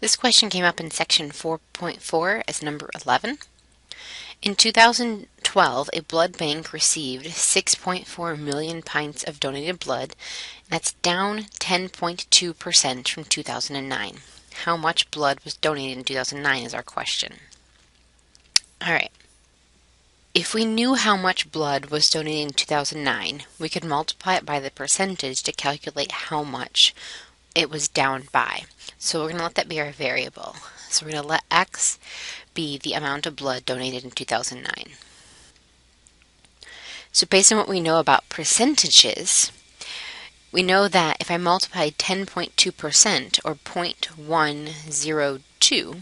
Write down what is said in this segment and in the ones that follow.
This question came up in section 4.4 as number 11. In 2012, a blood bank received 6.4 million pints of donated blood. That's down 10.2% from 2009. How much blood was donated in 2009 is our question. All right. If we knew how much blood was donated in 2009, we could multiply it by the percentage to calculate how much it was down by. So we're going to let that be our variable. So we're going to let x be the amount of blood donated in 2009. So based on what we know about percentages, we know that if I multiply 10.2% or 0.102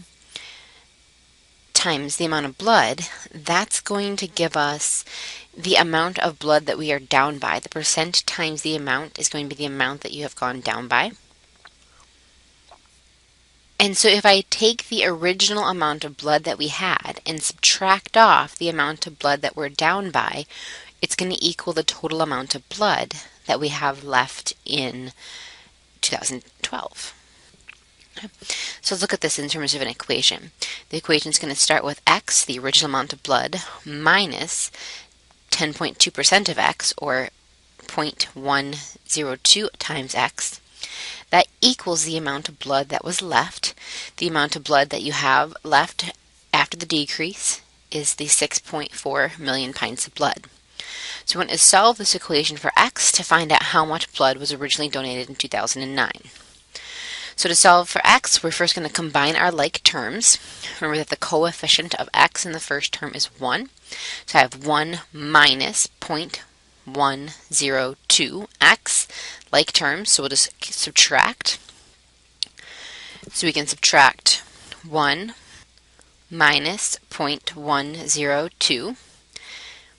times the amount of blood, that's going to give us the amount of blood that we are down by. The percent times the amount is going to be the amount that you have gone down by. And so if I take the original amount of blood that we had and subtract off the amount of blood that we're down by, it's going to equal the total amount of blood that we have left in 2012. Okay. So let's look at this in terms of an equation. The equation is going to start with x, the original amount of blood, minus 10.2% of x, or 0.102 times x. That equals the amount of blood that was left. The amount of blood that you have left after the decrease is the 6.4 million pints of blood. So we want to solve this equation for x to find out how much blood was originally donated in 2009. So to solve for x, we're first going to combine our like terms. Remember that the coefficient of x in the first term is 1. So I have 1 minus 0.102x, like terms, so we'll just subtract. So we can subtract 1 minus 0.102.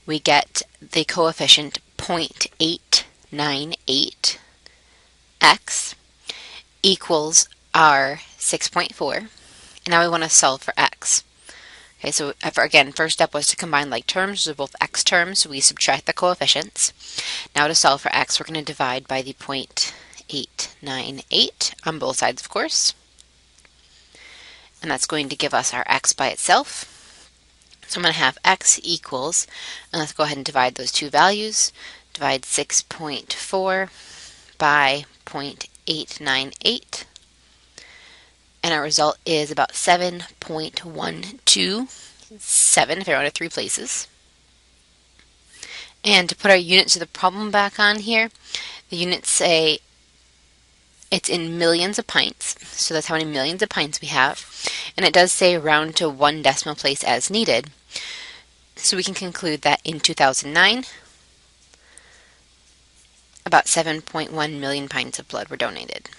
We get the coefficient 0.898x equals our 6.4. And now we want to solve for x. Okay, so again, first step was to combine like terms, so both x terms, so we subtract the coefficients. Now to solve for x, we're going to divide by the 0.898 on both sides, of course. And that's going to give us our x by itself. So I'm going to have x equals, and let's go ahead and divide those two values. Divide 6.4 by 0.898. And our result is about 7.127 if I round it 3 places. And to put our units of the problem back on here, the units say it's in millions of pints, so that's how many millions of pints we have. And it does say round to 1 decimal place as needed. So we can conclude that in 2009, about 7.1 million pints of blood were donated.